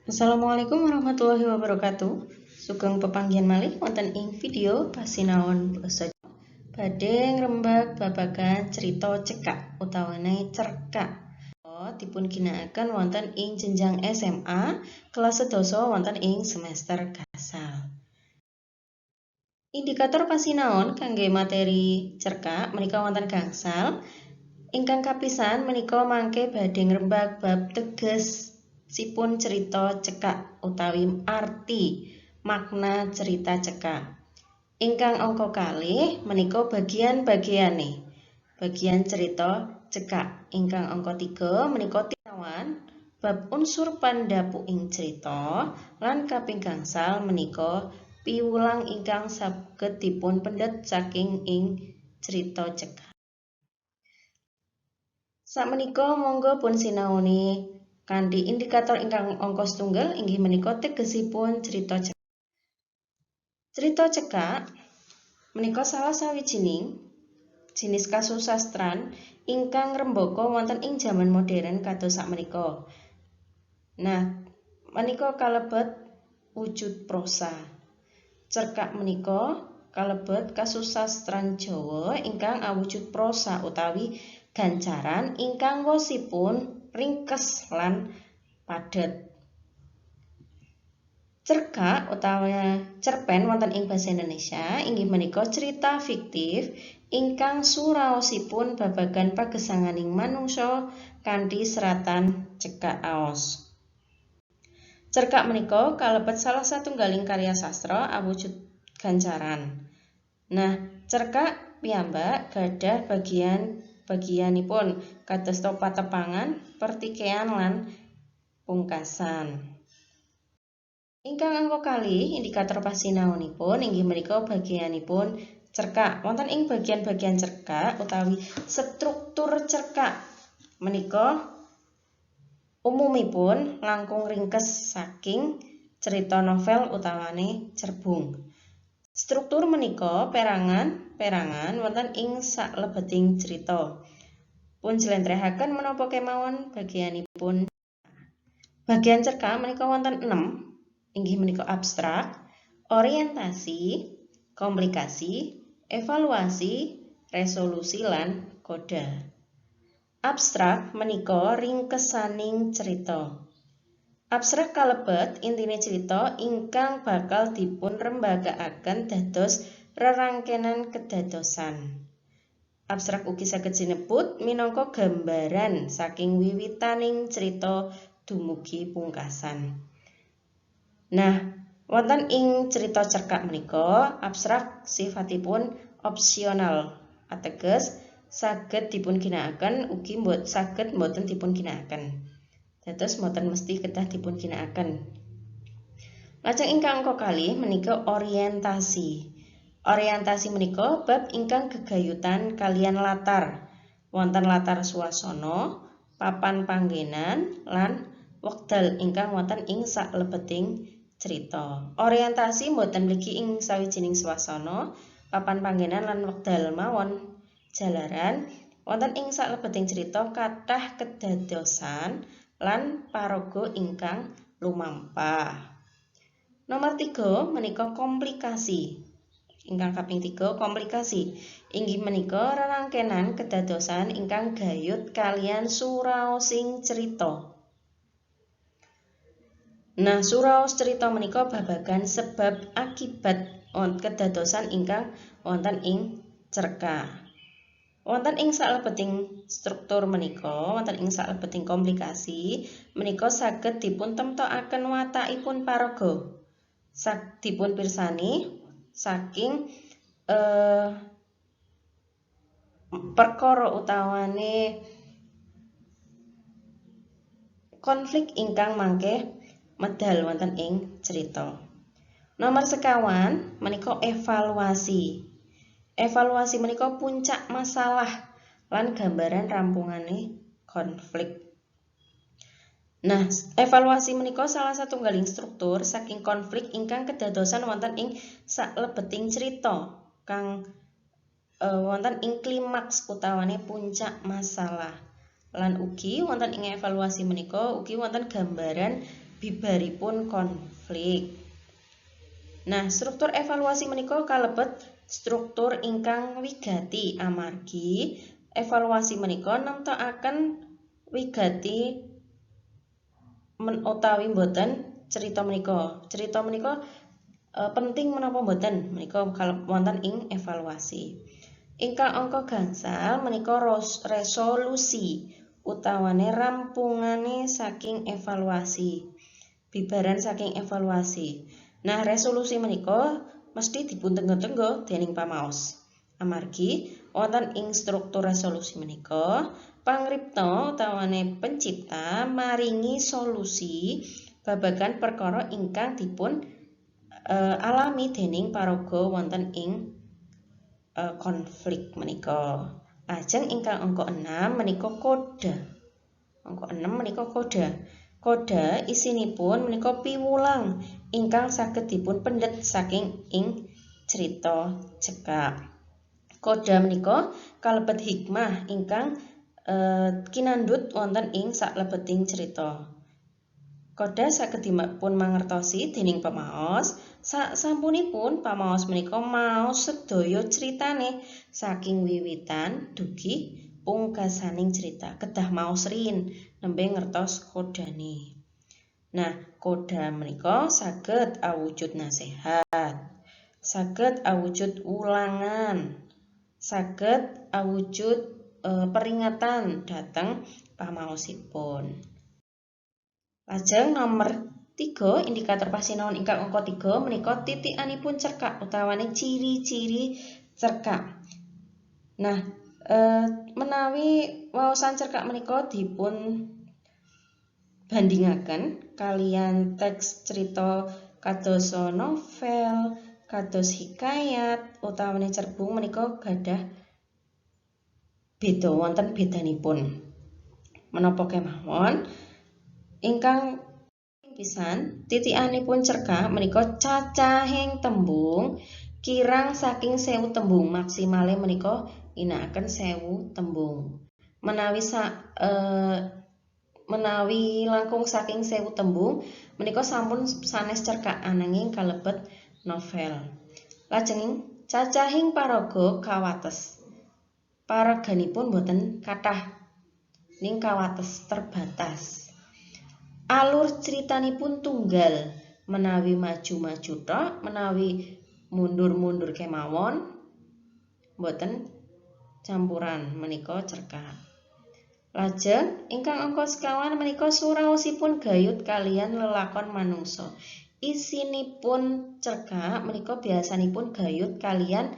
Assalamualaikum warahmatullahi wabarakatuh. Sugeng pepanggihan malih wonten ing video pasinaon basa badhe ngrembag babagan crita cekak utawane cerkak. Dipun ginakaken wonten ing jenjang SMA kelas 11 wonten ing semester gangsal. Indikator pasinaon kangge materi cerkak menika wonten gangsal. Ingkang kapisan menika mangke badhe ngrembag bab teges sipun cerita cekak utawi arti makna cerita cekak. Ingkang angka kalih menika bagian-bagiane bagian cerita cekak. Ingkang angka 3 menika tinawan bab unsur pandhapu ing cerita lan kaping gangsal menika piwulang ingkang saged dipun pendhet saking ing cerita cekak. Sakmenika monggo pun sinaoni kanthi indikator ingkang angka setunggal inggih menika tegesipun cerita cekak. Cerita cekak menika salah sawijining jinis kasusastran ingkang ngrembaka wonten ing jaman modern kados sakmenika. Nah, menika kalebet wujud prosa. Cerkak menika kalebet kasusastran Jawa ingkang awujud prosa utawi gancaran ingkang wosipun ringkes lan padhet. Cerkak utawi cerpen wonten ing basa Indonesia inggih menika cerita fiktif ingkang suraosipun babagan pagesanganing manungsa kanthi seratan cekak aos. Cerkak menika kalebet salah satunggaling karya sastra awujud gancaran. Nah, cerkak piyambak gadah bagianipun kados patepangan, pertikaian lan pungkasan. Ingkang angka kalih indikator pasinaonipun inggih menika bagianipun cerkak. Wonten ing bagian-bagian cerkak utawi struktur cerkak menika umumipun langkung ringkes saking cerita novel utawane cerbung. Struktur menika perangan wonten ing saklebeting cerita. Pun jlentrehaken menapa kemawon bagianipun. Bagian cerkak menika wonten 6. Inggih menika abstrak, orientasi, komplikasi, evaluasi, resolusi lan koda. Abstrak menika ringkesaning cerita. Abstrak kalebet intine cerita ingkang bakal dipun rembagakaken dados rerangkenan kedadosan. Abstrak ugi saged sinebut minangka gambaran saking wiwitaning cerita dumugi pungkasan. Nah, wonten ing cerita cerkak menika abstrak sifatipun opsional, ateges saged dipun ginakaken ugi saged mboten dipun ginakaken. Dados mboten mesti kedah dipun ginakaken. Lajeng ingkang angka kalih menika orientasi. Orientasi menika bab ingkang gegayutan kaliyan latar. Wonten latar swasana, papan panggenan lan wekdal ingkang wonten ing saklebeting cerita. Orientasi mboten mligi ing sawijining swasana, papan panggenan lan wekdal mawon. Jalaran wonten ing saklebeting cerita kathah kedadosan lan paraga ingkang lumampah. Nomor 3 menika komplikasi. Ingkang kaping 3 komplikasi. Inggih menika rerangkenan kedadosan ingkang gayut kaliyan suraosing cerita. Nah, suraos cerita menika babagan sebab akibat kedadosan ingkang wonten ing cerkak. Wonten ing saklebeting struktur menika, wonten ing saklebeting komplikasi menika saged dipun temtokaken watakipun paraga. Dipun pirsani saking perkara utawane konflik ingkang mangke medal wonten ing cerita. Nomor sekawan menika evaluasi. Evaluasi menika puncak masalah lan gambaran rampungane konflik. Nah, evaluasi menika salah satunggaling struktur saking konflik ingkang kedadosan wonten ing saklebeting cerita kang wonten ing klimaks utawane puncak masalah. Lan ugi wonten ing evaluasi menika ugi wonten gambaran bibaripun konflik. Nah, struktur evaluasi menika kalebet struktur ingkang wigati amargi evaluasi menika nemtokaken wigati utawi boten cerita menika. Cerita menika penting menapa boten menika wonten ing evaluasi. Ingkang angka gangsal menika resolusi utawane rampungane saking evaluasi. Bibaran saking evaluasi. Nah, resolusi menika mesti dipun tenggo-tenggo dening pamaos. Amargi wonten ing struktur resolusi menika pangripta utawane pencipta maringi solusi babagan perkara ingkang dipun alami dening paraga wonten ing konflik menika. Lajeng ingkang angka 6 menika koda. Angka 6 menika koda. Koda isinipun menika piwulang ingkang saged dipun pendhet saking ing cerita cekak. Koda menika kalebet hikmah ingkang kinandhut wonten ing saklebeting cerita. Koda saged dipun mangertosi dening pamaos. Sasampunipun pamaos menika maos sedaya critane saking wiwitan dugi pungkasaning cerita. Kedah maos rin nembe ngertos kodane. Nah, koda menika saged awujud nasihat, saged awujud ulangan, saged awujud peringatan dhateng pamaosipun. Lajeng nomor 3 indikator pasinaon ingkang angka 3 menika titikanipun cerkak utawane ciri-ciri cerkak. Nah, menawi waosan cerkak menika dipun bandingaken kalian teks cerita kados novel, kados hikayat utawane cerbung menika gadah beda wonten bedanipun. Menapa kemawon ingkang pisan titikanipun cerkak menika cacahing tembung kirang saking 1000 tembung, maksimale menika ginakaken 1000 tembung. Menawi langkung saking 1000 tembung menika sampun sanes cerkak ananging kalebet novel. Lajeng cacahing paraga kawates. Paraganipun boten kathah ning kawates terbatas. Alur critanipun tunggal, menawi maju-maju tok, menawi mundur-mundur kemawon boten campuran menika cerkak. Lajeng ingkang angka sekawan menika suraosipun gayut kalian lelakon manungsa. Isinipun cerkak menika biasanipun gayut kalian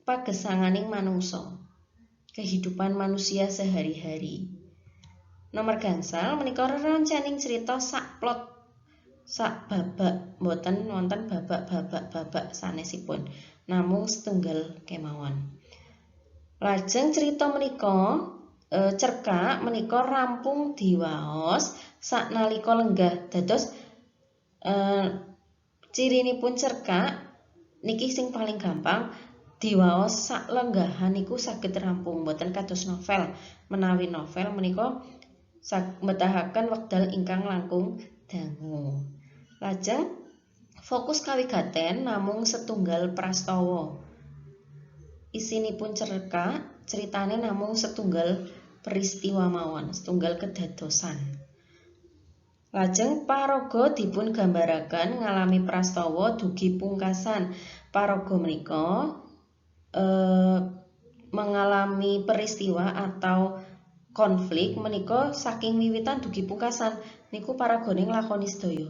pagesanganing manungsa. Kehidupan manusia sehari-hari. Nomor gangsal menika reroncaning cerita sak plot sak babak, boten wonten babak sanesipun, namung setunggal kemawon. Lajeng cerita menika cerkak menika rampung diwaos saknalika lenggah. Dados cirinipun cerkak niki sing paling gampang diwaos sak lenggahan niku saged rampung, boten kados novel. Menawi novel menika mbetahaken wekdal ingkang langkung dangu. Lajeng fokus kawigaten namung setunggal prastawa. Isinipun cerkak ceritane namung setunggal peristiwa mawon, setunggal kedadosan. Lajeng paraga dipun gambaraken ngalami prastawa dugi pungkasan. Paraga menika mengalami peristiwa atau konflik menika saking wiwitan dugi pungkasan niku paragane nglakoni sedaya.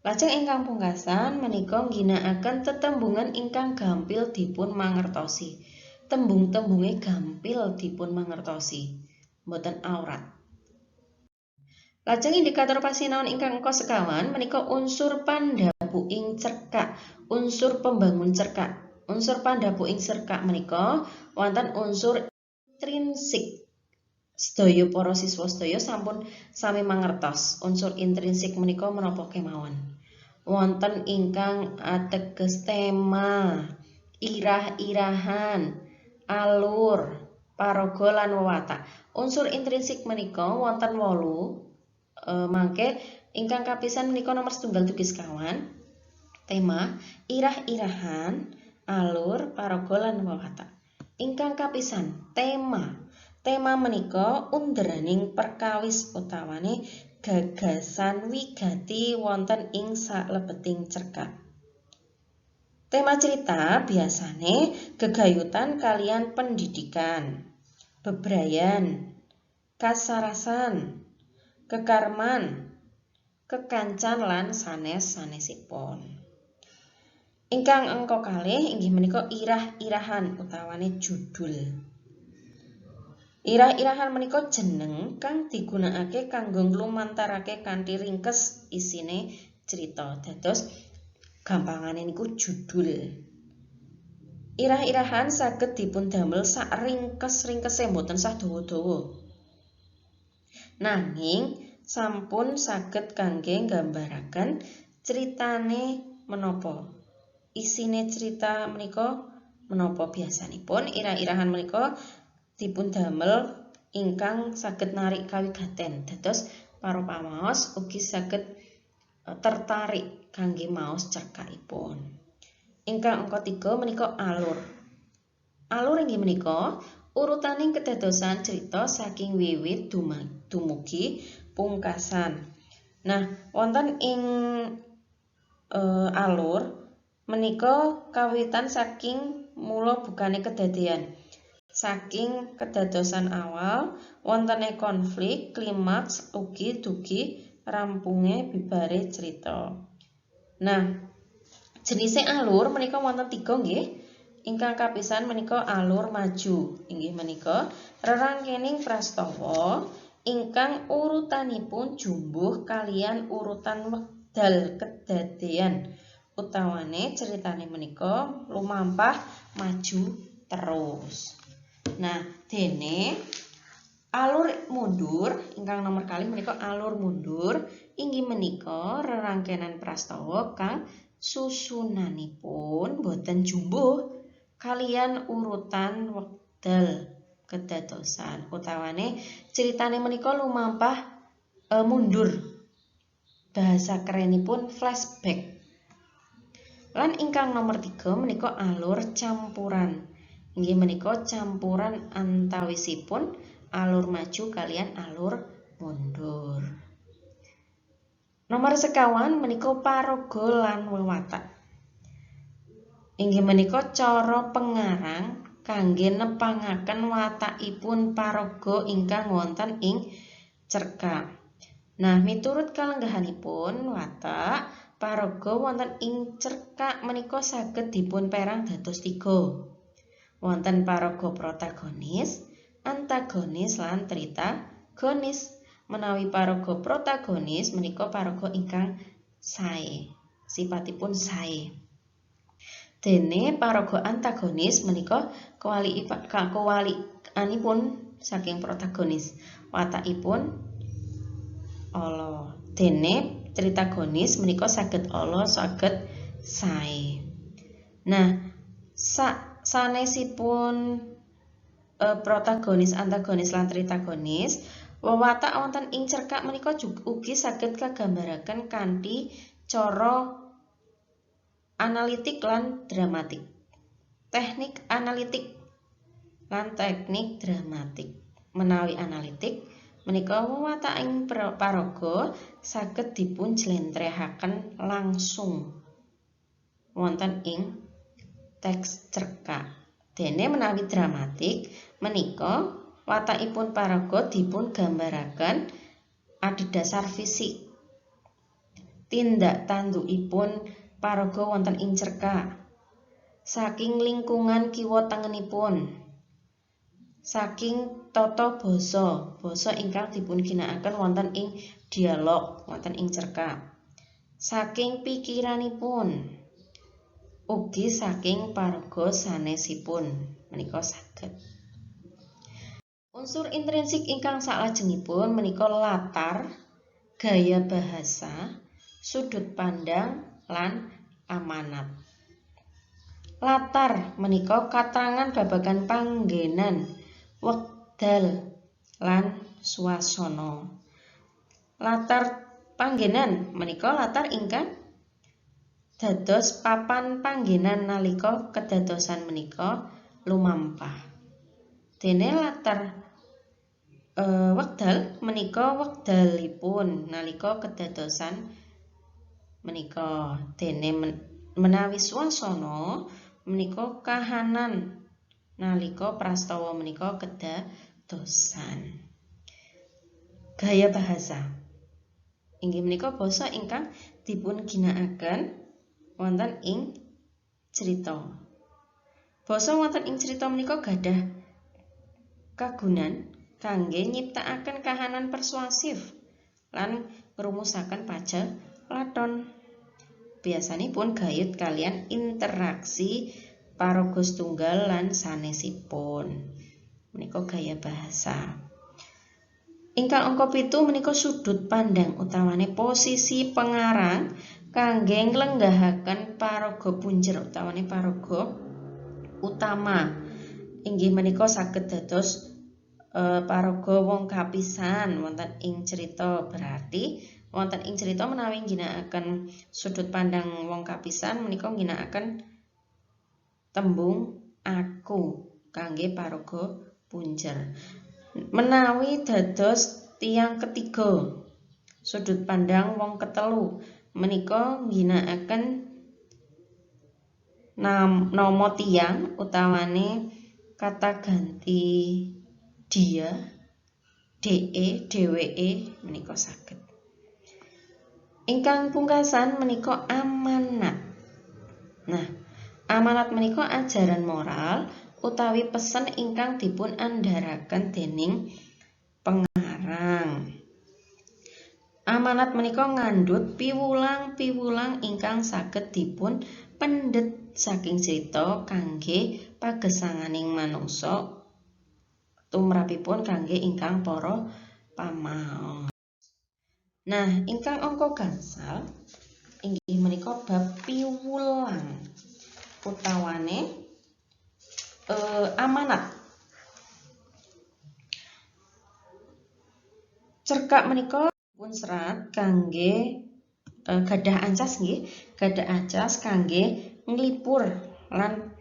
Lajeng ingkang pungkasan menika ngginakaken tetembungan ingkang gampil dipun mangertosi. Tembung-tembunge gampil dipun mangertosi, mboten awrat. Lajeng indikator pasinaon ingkang angka sekawan menika unsur pandhapu ing cerkak, unsur pembangun cerkak. Unsur pandhapu ing cerkak menika wonten unsur intrinsik. Sedaya para siswa sedaya sampun sami mangertos unsur intrinsik menika menapa kemawon. Wonten ingkang ateges tema, irah-irahan, alur, paraga lan wewatak. Unsur intrinsik menika wonten 8. Mangke Ingkang kapisan menika nomor setunggal dugi sekawan. Tema irah-irahan, alur, paraga lan wewatak. Ingkang kapisan tema. Tema menika underaning perkawis utawane gagasan wigati wonten ing saklebeting cerkak. Tema cerita biasane gegayutan kalian pendidikan, bebrayan, kasarasan, kekarman, kekancan lan sanes-sanesipun. Ingkang angka kalih inggih menika irah-irahan utawane judul. Irah-irahan menika jeneng kang digunakake kanggo nglumantarake kanthi ringkes isine cerita. Dados gampangane niku judul. Irah-irahan saged dipundamel sak ringkes-ringkese mboten sah dawa-dawa. Nanging sampun saged kangge nggambaraken critane menapa. Isine cerita menika menapa biasanipun irah-irahan menika dipundamel ingkang saged narik kawigaten. Dados para pamaos ugi saged tertarik kangge maos cerkakipun. Ingkang angka 3 menika alur. Alur inggih menika urutaning kedadosan cerita saking wiwit dumugi pungkasan. Nah, wonten ing alur menika kawitan saking mula bukane kedadean. Saking kedadosan awal wontene konflik, klimaks ugi dugi rampunge bibare cerita. Nah, jenise alur menika wonten 3 nggih. Ingkang kapisan menika alur maju. Inggih menika rerangkening prastawa ingkang urutanipun jumbuh kalian urutan wekdal kedadean. Utawane ceritane menika lumampah maju terus. Nah, dene alur mundur ingkang nomor kalih menika alur mundur inggih menika rerangkenan prastawa kang susunanipun boten jumbuh kalian urutan wekdal kedadosan. Utawane ceritane menika lumampah mundur. Bahasa kerenipun flashback. Lan ingkang nomor 3 menika alur campuran. Inggih menika campuran antawisipun alur maju kalian alur mundur. Nomor sekawan menika paraga lan wewatak. Inggih menika cara pengarang kangge nepangaken watakipun paraga ingkang wonten ing cerkak. Nah, miturut kalenggahanipun watak paraga wonten ing cerkak menika saged dipun perang dados 3. Wonten paraga protagonis, antagonis lan tritagonis. Menawi paraga protagonis menika paraga ingkang sae, sipatipun sae. Dene paraga antagonis menika kewalikanipun saking protagonis. Watakipun ala. Dene tritagonis menika saged ala saged sae. Nah, sanesipun protagonis, antagonis lan tritagonis, wewatak wonten ing cerkak menika ugi saged kagambaraken kanthi cara analitik lan dramatik. Teknik analitik lan teknik dramatik. Menawi analitik menika wewatak ing paraga saged dipun jlentrehaken langsung wonten ing teks cerkak. Dene menawi dramatik menika watakipun paraga dipun gambaraken adhedhasar fisik. Tindak tandukipun paraga wonten ing cerkak. Saking lingkungan kiwa tengenipun. Saking tata basa ingkang dipun ginakaken wonten ing dialog wonten ing cerkak. Saking pikiranipun. Ugi saking paraga sanesipun menika saged. Unsur intrinsik ingkang salajengipun menika latar, gaya bahasa, sudut pandang lan amanat. Latar menika katerangan babagan panggenan, wekdal lan swasana. Latar panggenan menika latar ingkang dados papan panggenan nalika kedadosan menika lumampah. Dene latar wekdal menika wekdalipun nalika kedadosan menika. Dene menawi swasana menika kahanan nalika prastawa menika kedadosan. Gaya bahasa inggih menika basa ingkang dipun ginakaken wonten ing crita. Basa wonten ing crita menika gadah kagunan kangge nyiptakaken kahanan persuasif lan ngrumusaken pajalaton. Biasanipun gayut kalian interaksi paraga setunggal lan sanesipun. Menika gaya bahasa. Ingkang angka 7 menika sudut pandang utawane posisi pengarang kangge nglenggahaken paraga punjer utawane paraga utama. Inggih menika saged dados paraga wong kapisan wonten ing cerita. Berarti wonten ing cerita menawi ngginakaken sudut pandang wong kapisan menika ngginakaken tembung aku kangge paraga punjer. Menawi dados tiyang ketiga sudut pandang wong ketelu menika ngginakaken nama tiyang utawane kata ganti dia, de, dheweke menika saged. Ingkang pungkasan menika amanat. Nah, amanat menika ajaran moral utawi pesen ingkang dipun andharaken dening pengarang. Amanat menika ngandhut piwulang-piwulang ingkang saged dipun pendhet saking crita kangge pagesanganing manungsa tumrapipun kangge ingkang para pamaos. Nah, ingkang angka gangsal inggih menika bab piwulang utawane amanat. Cerkak menika pun serat kangge gadah ancas nggih, gadah ancas kangge nglipur lan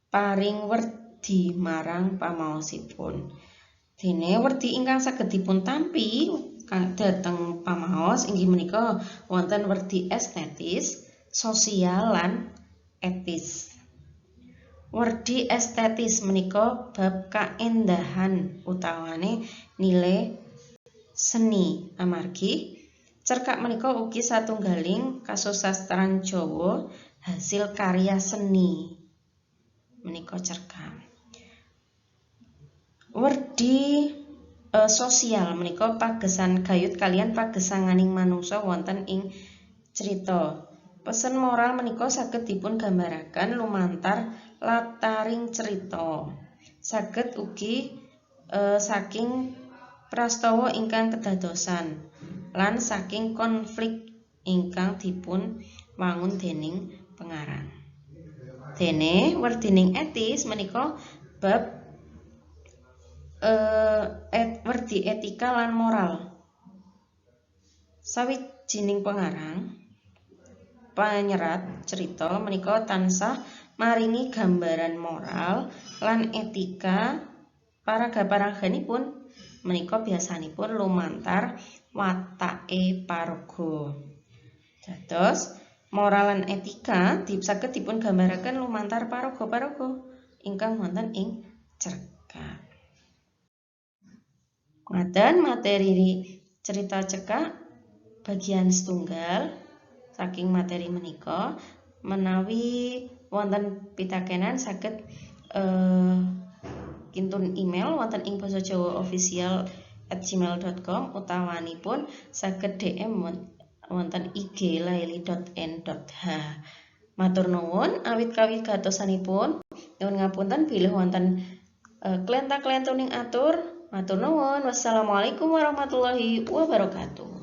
paring werdi marang pamaosipun. Dene werdi ingkang saged dipun tampi dhateng pamaos inggih menika wonten werdi estetis, sosial lan etis. Werdi estetis menika bab kaendahan utawane nilai seni amargi cerkak menika ugi satunggaling kasusastran Jawa hasil karya seni menika cerkak. Werdi sosial menika pagesan gayut kalian pagesanganing manungsa wonten ing crita. Pesen moral menika saged dipun gambaraken lumantar lataring cerita. Saged ugi saking prastawa ingkang kedadosan lan saking konflik ingkang dipun wangun dening pengarang. Dene werdining etis menika bab werdi etika lan moral. Sawijining pengarang panyerat cerita menika tansah maringi gambaran moral lan etika paraga-paraganipun menika biasanipun lumantar watake paraga. Dados moral lan etika saged dipun gambaraken lumantar paraga-paraga ingkang wonten ing cerkak. Ngaten materi cerita cekak bagian setunggal saking materi menika. Menawi wonten pitakenan saged kintun email wonten ing basajawaofficial@gmail.com utawanipun saged DM wonten IG laili.n.h. Matur nuwun awit kawigatosanipun. Nyuwun ngapunten bilih wonten klenta-klentuning atur. Matur nuwun. Wassalamualaikum warahmatullahi wabarakatuh.